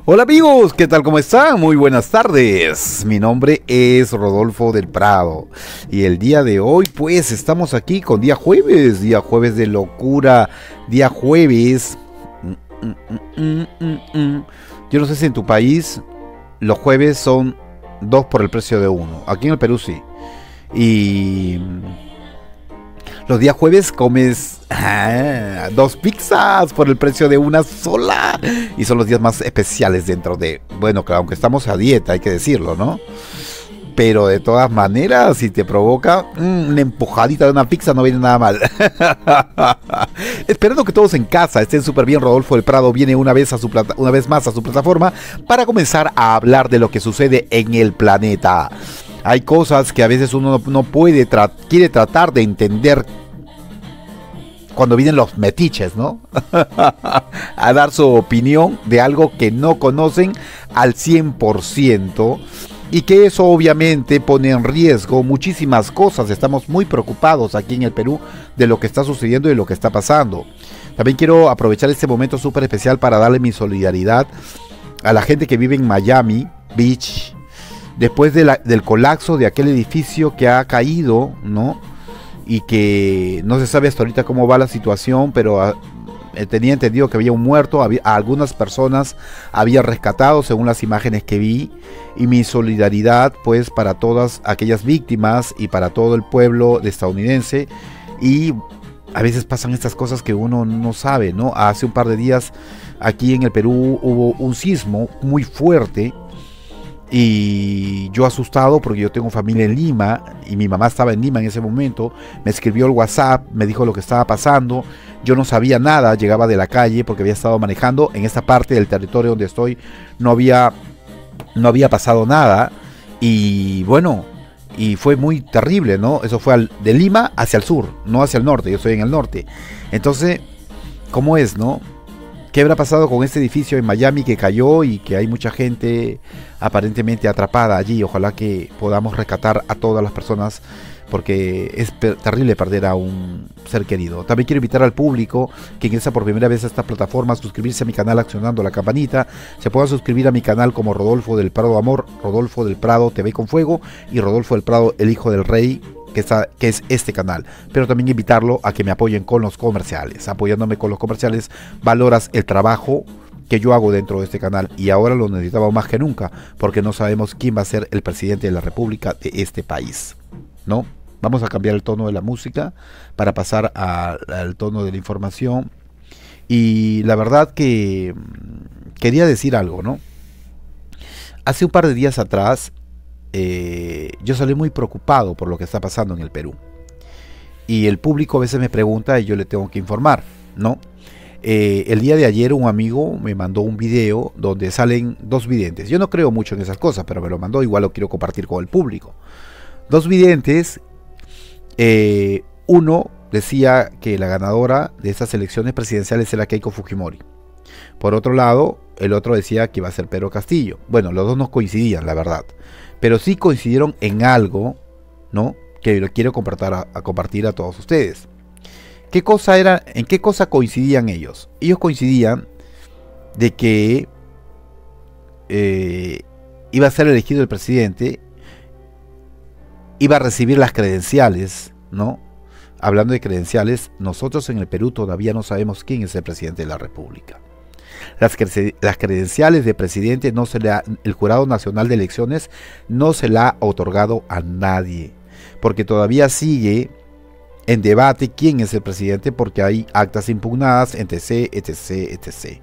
Hola amigos, ¿qué tal? ¿Cómo están? Muy buenas tardes. Mi nombre es Rodolfo del Prado y el día de hoy pues estamos aquí con día jueves de locura, día jueves. Yo no sé si en tu país los jueves son dos por el precio de uno. Aquí en el Perú sí. Y los días jueves comes dos pizzas por el precio de una sola. Y son los días más especiales dentro de... Bueno, claro, aunque estamos a dieta, hay que decirlo, ¿no? Pero de todas maneras, si te provoca una empujadita de una pizza, no viene nada mal. Esperando que todos en casa estén súper bien, Rodolfo del Prado viene una vez más a su plataforma para comenzar a hablar de lo que sucede en el planeta. Hay cosas que a veces uno no puede, quiere tratar de entender cuando vienen los metiches, ¿no? A dar su opinión de algo que no conocen al 100%. Y que eso obviamente pone en riesgo muchísimas cosas. Estamos muy preocupados aquí en el Perú de lo que está sucediendo y de lo que está pasando. También quiero aprovechar este momento súper especial para darle mi solidaridad a la gente que vive en Miami Beach. Después del colapso de aquel edificio que ha caído, ¿no? Y que no se sabe hasta ahorita cómo va la situación, pero tenía entendido que había un muerto, a algunas personas había rescatado según las imágenes que vi, y mi solidaridad pues para todas aquellas víctimas y para todo el pueblo estadounidense. Y a veces pasan estas cosas que uno no sabe, ¿no? Hace un par de días aquí en el Perú hubo un sismo muy fuerte. Y yo asustado porque yo tengo familia en Lima y mi mamá estaba en Lima en ese momento, me escribió el WhatsApp, me dijo lo que estaba pasando. Yo no sabía nada, llegaba de la calle porque había estado manejando. En esta parte del territorio donde estoy no había pasado nada. Y bueno, y fue muy terrible, ¿no? Eso fue de Lima hacia el sur, no hacia el norte, yo estoy en el norte. Entonces, ¿cómo es, no? ¿Qué habrá pasado con este edificio en Miami que cayó y que hay mucha gente aparentemente atrapada allí? Ojalá que podamos rescatar a todas las personas, porque es terrible perder a un ser querido. También quiero invitar al público que ingresa por primera vez a esta plataforma a suscribirse a mi canal accionando la campanita. Se pueda suscribir a mi canal como Rodolfo del Prado Amor, Rodolfo del Prado TV con Fuego y Rodolfo del Prado El Hijo del Rey, que es este canal. Pero también invitarlo a que me apoyen con los comerciales. Apoyándome con los comerciales valoras el trabajo que yo hago dentro de este canal, y ahora lo necesitamos más que nunca porque no sabemos quién va a ser el presidente de la república de este país, ¿no? Vamos a cambiar el tono de la música para pasar al tono de la información. Y la verdad que quería decir algo, ¿no? Hace un par de días atrás yo salí muy preocupado por lo que está pasando en el Perú. Y el público a veces me pregunta y yo le tengo que informar, ¿no? El día de ayer un amigo me mandó un video donde salen dos videntes. Yo no creo mucho en esas cosas, pero me lo mandó, igual lo quiero compartir con el público. Dos videntes. Uno decía que la ganadora de estas elecciones presidenciales era Keiko Fujimori. Por otro lado, el otro decía que iba a ser Pedro Castillo. Bueno, los dos no coincidían, la verdad, pero sí coincidieron en algo, ¿no? Que lo quiero compartir a todos ustedes. ¿En qué cosa coincidían ellos? Ellos coincidían de que iba a ser elegido el presidente, iba a recibir las credenciales, ¿no? Hablando de credenciales, nosotros en el Perú todavía no sabemos quién es el presidente de la República. Las credenciales de presidente el Jurado Nacional de Elecciones no se la ha otorgado a nadie, porque todavía sigue en debate quién es el presidente, porque hay actas impugnadas, etc, etc, etc.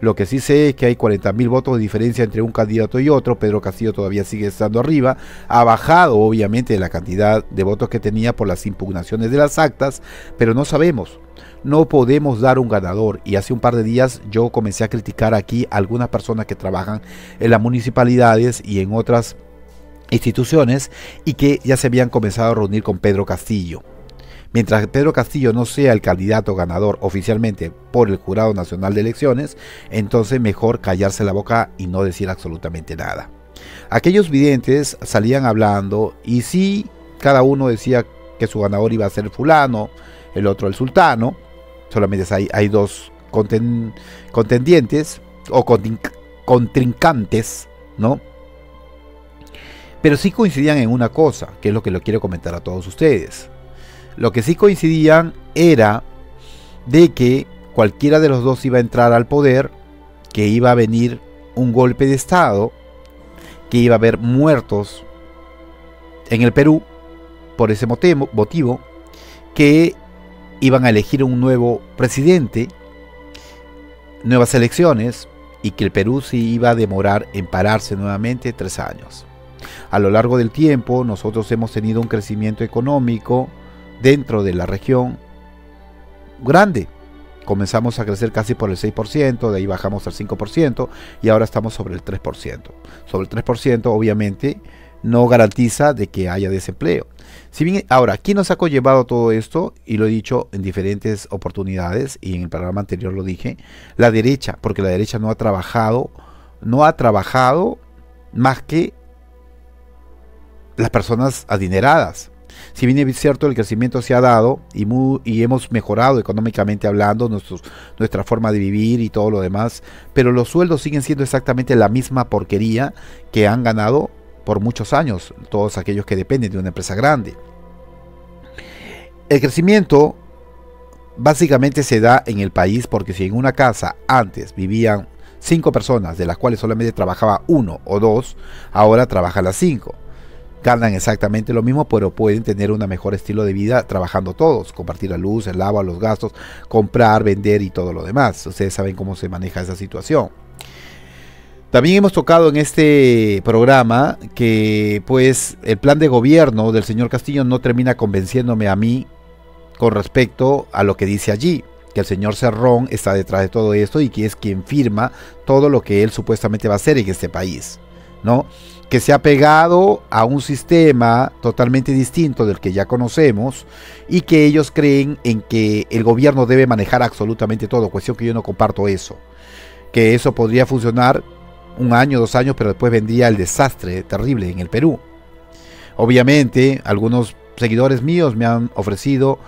Lo que sí sé es que hay 40.000 votos de diferencia entre un candidato y otro. Pedro Castillo todavía sigue estando arriba. Ha bajado obviamente la cantidad de votos que tenía por las impugnaciones de las actas, pero no sabemos. No podemos dar un ganador. Y hace un par de días yo comencé a criticar aquí a algunas personas que trabajan en las municipalidades y en otras instituciones y que ya se habían comenzado a reunir con Pedro Castillo. Mientras Pedro Castillo no sea el candidato ganador oficialmente por el Jurado Nacional de Elecciones, entonces mejor callarse la boca y no decir absolutamente nada. Aquellos videntes salían hablando y sí, cada uno decía que su ganador iba a ser fulano, el otro el sultano. Solamente hay dos contendientes o contrincantes, ¿no? Pero sí coincidían en una cosa, que es lo que lo quiero comentar a todos ustedes. Lo que sí coincidían era de que cualquiera de los dos iba a entrar al poder, que iba a venir un golpe de estado, que iba a haber muertos en el Perú por ese motivo, que iban a elegir un nuevo presidente, nuevas elecciones, y que el Perú sí iba a demorar en pararse nuevamente 3 años. A lo largo del tiempo nosotros hemos tenido un crecimiento económico dentro de la región grande. Comenzamos a crecer casi por el 6%, de ahí bajamos al 5% y ahora estamos sobre el 3%. Sobre el 3% obviamente no garantiza de que haya desempleo. Si bien, ahora, ¿quién nos ha conllevado todo esto? Y lo he dicho en diferentes oportunidades y en el programa anterior lo dije, la derecha, porque la derecha no ha trabajado más que las personas adineradas. Si bien es cierto, el crecimiento se ha dado y hemos mejorado económicamente hablando nuestra forma de vivir y todo lo demás, pero los sueldos siguen siendo exactamente la misma porquería que han ganado por muchos años todos aquellos que dependen de una empresa grande. El crecimiento básicamente se da en el país porque si en una casa antes vivían 5 personas, de las cuales solamente trabajaba 1 o 2, ahora trabajan las 5. Ganan exactamente lo mismo, pero pueden tener un mejor estilo de vida trabajando todos, compartir la luz, el agua, los gastos, comprar, vender y todo lo demás. Ustedes saben cómo se maneja esa situación. También hemos tocado en este programa que pues el plan de gobierno del señor Castillo no termina convenciéndome a mí con respecto a lo que dice allí, que el señor Cerrón está detrás de todo esto y que es quien firma todo lo que él supuestamente va a hacer en este país, ¿no? Que se ha pegado a un sistema totalmente distinto del que ya conocemos y que ellos creen en que el gobierno debe manejar absolutamente todo, cuestión que yo no comparto eso, que eso podría funcionar 1 año, 2 años, pero después vendría el desastre terrible en el Perú. Obviamente, algunos seguidores míos me han ofrecido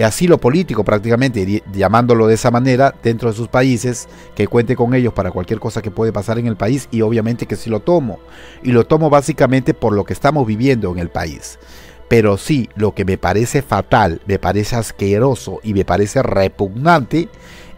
asilo político prácticamente, llamándolo de esa manera, dentro de sus países, que cuente con ellos para cualquier cosa que puede pasar en el país, y obviamente que sí lo tomo. Y lo tomo básicamente por lo que estamos viviendo en el país. Pero sí, lo que me parece fatal, me parece asqueroso y me parece repugnante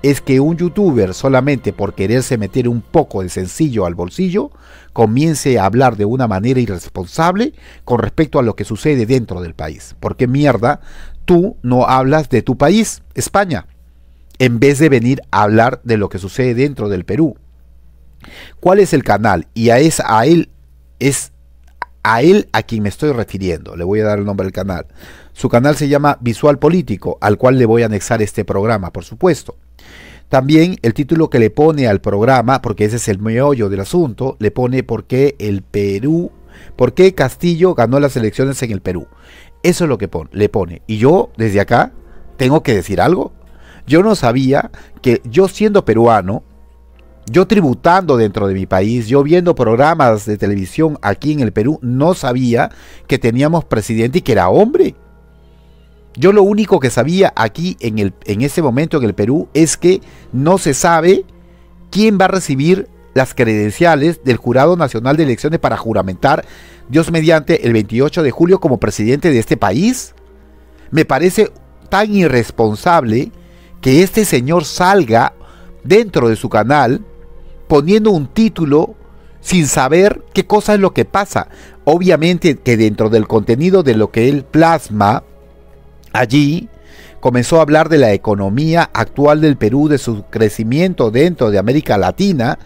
es que un youtuber, solamente por quererse meter un poco de sencillo al bolsillo, comience a hablar de una manera irresponsable con respecto a lo que sucede dentro del país. ¿Por qué mierda tú no hablas de tu país, España, en vez de venir a hablar de lo que sucede dentro del Perú? ¿Cuál es el canal? Y es a él a quien me estoy refiriendo. Le voy a dar el nombre del canal. Su canal se llama Visual Político, al cual le voy a anexar este programa, por supuesto. También el título que le pone al programa, porque ese es el meollo del asunto, le pone ¿por qué Castillo ganó las elecciones en el Perú? Eso es lo que le pone. Y yo, desde acá, tengo que decir algo. Yo no sabía que yo, siendo peruano, yo tributando dentro de mi país, yo viendo programas de televisión aquí en el Perú, no sabía que teníamos presidente y que era hombre. Yo lo único que sabía aquí en ese momento en el Perú es que no se sabe quién va a recibir las credenciales del Jurado Nacional de Elecciones para juramentar, Dios mediante, el 28 de julio como presidente de este país. Me parece tan irresponsable que este señor salga dentro de su canal poniendo un título sin saber qué cosa es lo que pasa. Obviamente que dentro del contenido de lo que él plasma allí, comenzó a hablar de la economía actual del Perú, de su crecimiento dentro de América Latina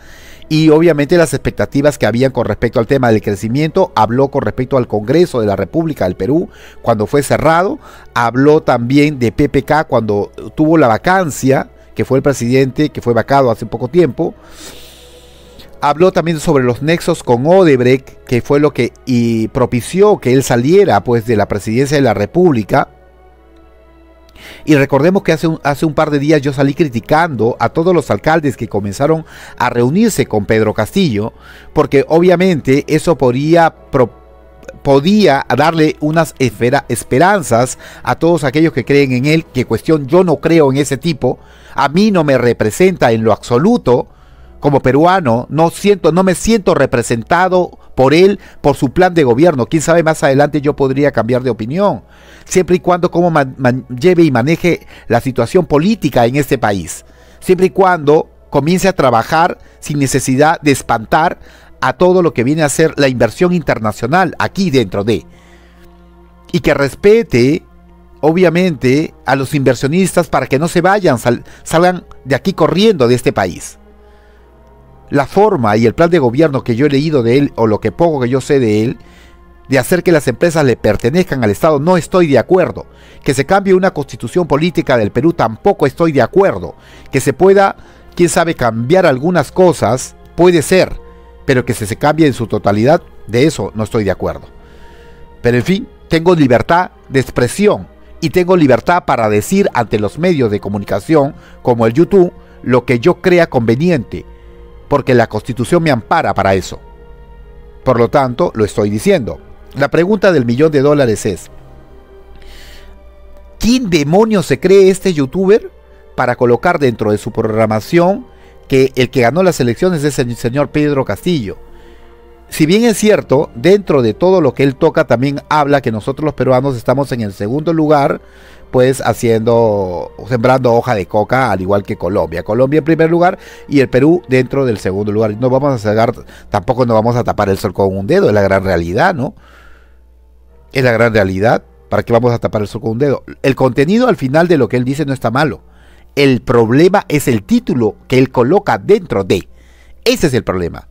y obviamente las expectativas que habían con respecto al tema del crecimiento. Habló con respecto al Congreso de la República del Perú cuando fue cerrado, habló también de PPK cuando tuvo la vacancia, que fue el presidente que fue vacado hace poco tiempo. Habló también sobre los nexos con Odebrecht, que fue lo que propició que él saliera pues de la presidencia de la República. Y recordemos que hace un par de días yo salí criticando a todos los alcaldes que comenzaron a reunirse con Pedro Castillo, porque obviamente eso podía darle unas esperanzas a todos aquellos que creen en él, que cuestión yo no creo en ese tipo, a mí no me representa en lo absoluto, como peruano, no me siento representado por él, por su plan de gobierno. Quién sabe, más adelante yo podría cambiar de opinión, siempre y cuando lleve y maneje la situación política en este país, siempre y cuando comience a trabajar sin necesidad de espantar a todo lo que viene a ser la inversión internacional aquí dentro de, y que respete obviamente a los inversionistas para que no se vayan, salgan de aquí corriendo de este país. La forma y el plan de gobierno que yo he leído de él, o lo que poco que yo sé de él, de hacer que las empresas le pertenezcan al Estado, no estoy de acuerdo. Que se cambie una constitución política del Perú, tampoco estoy de acuerdo. Que se pueda, quién sabe, cambiar algunas cosas, puede ser, pero que se cambie en su totalidad, de eso no estoy de acuerdo. Pero en fin, tengo libertad de expresión y tengo libertad para decir ante los medios de comunicación, como el YouTube, lo que yo crea conveniente, porque la Constitución me ampara para eso. Por lo tanto, lo estoy diciendo. La pregunta del $1.000.000 es: ¿quién demonios se cree este youtuber para colocar dentro de su programación que el que ganó las elecciones es el señor Pedro Castillo? Si bien es cierto, dentro de todo lo que él toca también habla que nosotros los peruanos estamos en el segundo lugar, pues sembrando hoja de coca, al igual que Colombia. Colombia en primer lugar y el Perú dentro del segundo lugar. No vamos a cegar, tampoco nos vamos a tapar el sol con un dedo, es la gran realidad, ¿no? Es la gran realidad. ¿Para qué vamos a tapar el sol con un dedo? El contenido al final de lo que él dice no está malo. El problema es el título que él coloca dentro de. Ese es el problema.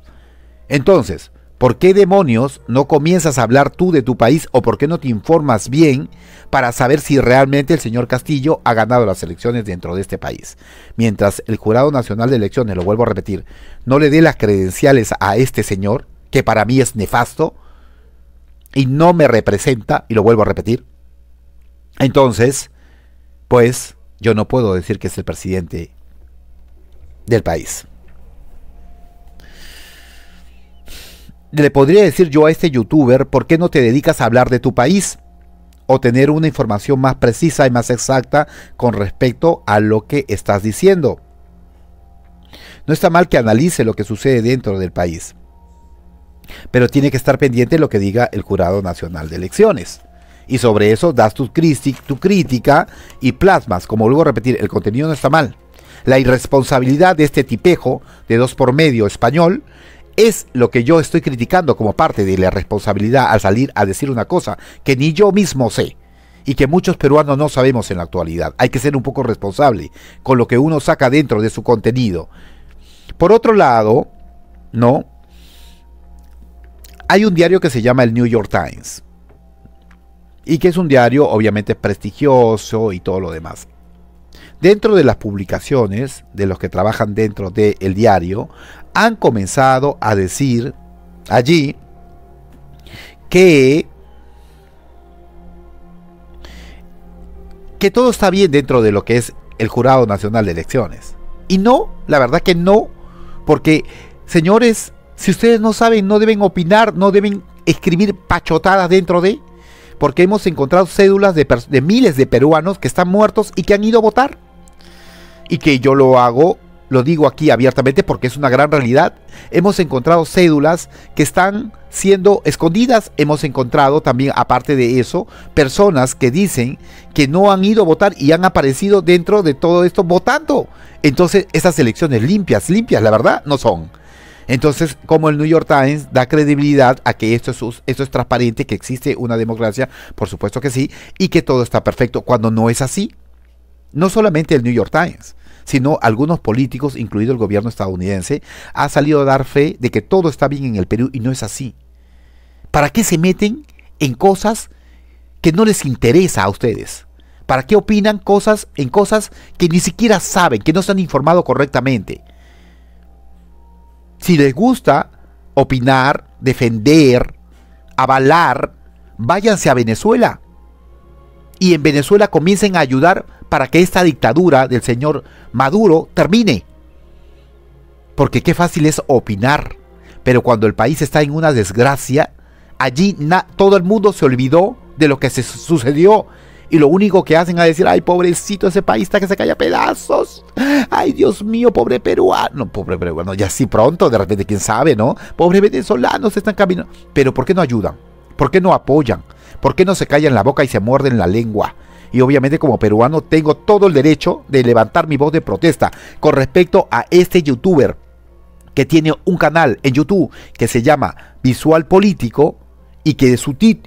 Entonces, ¿por qué demonios no comienzas a hablar tú de tu país, o por qué no te informas bien para saber si realmente el señor Castillo ha ganado las elecciones dentro de este país? Mientras el Jurado Nacional de Elecciones, lo vuelvo a repetir, no le dé las credenciales a este señor, que para mí es nefasto y no me representa, y lo vuelvo a repetir, entonces, pues yo no puedo decir que es el presidente del país. Le podría decir yo a este youtuber: ¿por qué no te dedicas a hablar de tu país? O tener una información más precisa y más exacta con respecto a lo que estás diciendo. No está mal que analice lo que sucede dentro del país, pero tiene que estar pendiente de lo que diga el Jurado Nacional de Elecciones. Y sobre eso das tu crítica y plasmas. Como vuelvo a repetir, el contenido no está mal. La irresponsabilidad de este tipejo de 2 por medio español es lo que yo estoy criticando como parte de la responsabilidad al salir a decir una cosa que ni yo mismo sé y que muchos peruanos no sabemos en la actualidad. Hay que ser un poco responsable con lo que uno saca dentro de su contenido. Por otro lado, ¿no? Hay un diario que se llama el New York Times y que es un diario obviamente prestigioso y todo lo demás. Dentro de las publicaciones de los que trabajan dentro del diario, han comenzado a decir allí que todo está bien dentro de lo que es el Jurado Nacional de Elecciones. Y no, la verdad que no, porque, señores, si ustedes no saben, no deben opinar, no deben escribir pachotadas dentro de, porque hemos encontrado cédulas de miles de peruanos que están muertos y que han ido a votar. Y que yo lo digo aquí abiertamente porque es una gran realidad. Hemos encontrado cédulas que están siendo escondidas. Hemos encontrado también, aparte de eso, personas que dicen que no han ido a votar y han aparecido dentro de todo esto votando. Entonces, esas elecciones limpias, la verdad, no son. Entonces, como el New York Times da credibilidad a que esto es transparente, que existe una democracia, por supuesto que sí, y que todo está perfecto, cuando no es así. No solamente el New York Times, sino algunos políticos, incluido el gobierno estadounidense, ha salido a dar fe de que todo está bien en el Perú y no es así. ¿Para qué se meten en cosas que no les interesa a ustedes? ¿Para qué opinan en cosas que ni siquiera saben, que no se han informado correctamente? Si les gusta opinar, defender, avalar, váyanse a Venezuela. Y en Venezuela comiencen a ayudar para que esta dictadura del señor Maduro termine. Porque qué fácil es opinar. Pero cuando el país está en una desgracia, allí todo el mundo se olvidó de lo que se sucedió Y lo único que hacen es decir, ay, pobrecito ese país está que se cae a pedazos. Ay, Dios mío, pobre peruano. Pobre peruano, ya sí pronto, de repente, quién sabe, ¿no? Pobre venezolanos están caminando. Pero ¿por qué no ayudan? ¿Por qué no apoyan? ¿Por qué no se callan la boca y se muerden la lengua? Y obviamente como peruano tengo todo el derecho de levantar mi voz de protesta con respecto a este youtuber que tiene un canal en YouTube que se llama Visual Político y que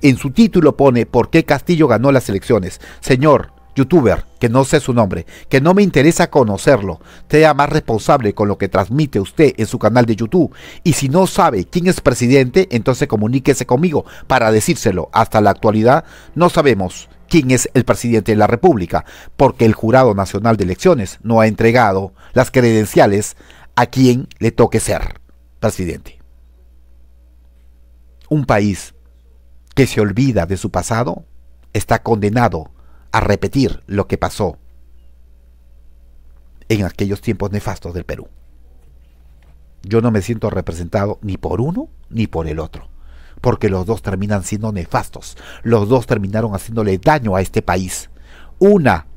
en su título pone ¿por qué Castillo ganó las elecciones? Señor youtuber, que no sé su nombre, que no me interesa conocerlo, sea más responsable con lo que transmite usted en su canal de YouTube. Y si no sabe quién es presidente, entonces comuníquese conmigo para decírselo. Hasta la actualidad no sabemos quién es el presidente de la República, porque el Jurado Nacional de Elecciones no ha entregado las credenciales a quien le toque ser presidente. Un país que se olvida de su pasado está condenado a repetir lo que pasó en aquellos tiempos nefastos del Perú. Yo no me siento representado ni por uno ni por el otro, porque los dos terminan siendo nefastos. Los dos terminaron haciéndole daño a este país. Una,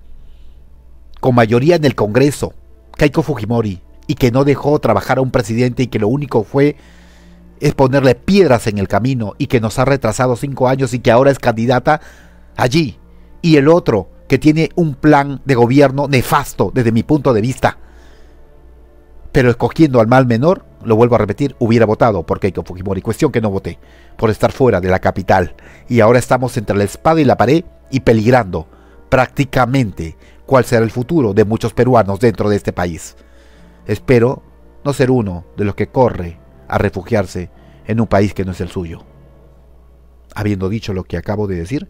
con mayoría en el Congreso, Keiko Fujimori, y que no dejó trabajar a un presidente y que lo único es ponerle piedras en el camino y que nos ha retrasado 5 años y que ahora es candidata allí. Y el otro, que tiene un plan de gobierno nefasto desde mi punto de vista. Pero escogiendo al mal menor, lo vuelvo a repetir, hubiera votado por Keiko Fujimori. Cuestión que no voté, por estar fuera de la capital. Y ahora estamos entre la espada y la pared y peligrando prácticamente cuál será el futuro de muchos peruanos dentro de este país. Espero no ser uno de los que corre a refugiarse en un país que no es el suyo. Habiendo dicho lo que acabo de decir,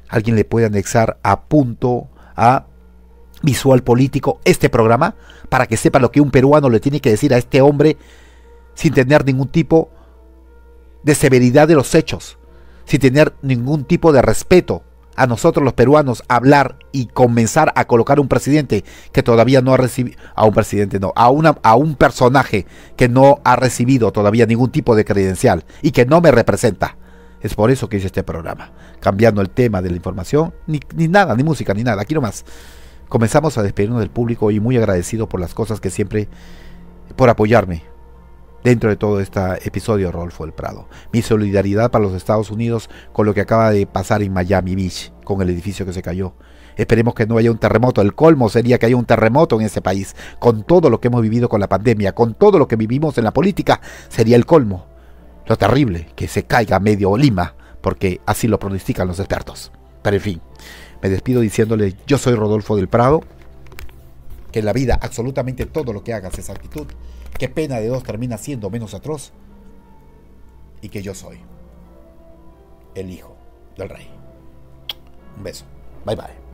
¿alguien le puede anexar a punto a Visual Político este programa para que sepa lo que un peruano le tiene que decir a este hombre sin tener ningún tipo de severidad de los hechos, sin tener ningún tipo de respeto a nosotros los peruanos, hablar y comenzar a colocar un presidente que todavía no ha recibido, a un personaje que no ha recibido todavía ningún tipo de credencial y que no me representa? Es por eso que hice este programa, cambiando el tema de la información, ni nada, ni música, ni nada, aquí nomás. Comenzamos a despedirnos del público y muy agradecido por las cosas que siempre, por apoyarme dentro de todo este episodio de Rodolfo del Prado. Mi solidaridad para los Estados Unidos con lo que acaba de pasar en Miami Beach, con el edificio que se cayó. Esperemos que no haya un terremoto. El colmo sería que haya un terremoto en ese país, con todo lo que hemos vivido con la pandemia, con todo lo que vivimos en la política, sería el colmo. Lo terrible, que se caiga medio Lima, porque así lo pronostican los expertos. Pero en fin, me despido diciéndole, yo soy Rodolfo del Prado, que en la vida absolutamente todo lo que hagas es actitud, que pena de dos termina siendo menos atroz, y que yo soy el hijo del rey. Un beso, bye bye.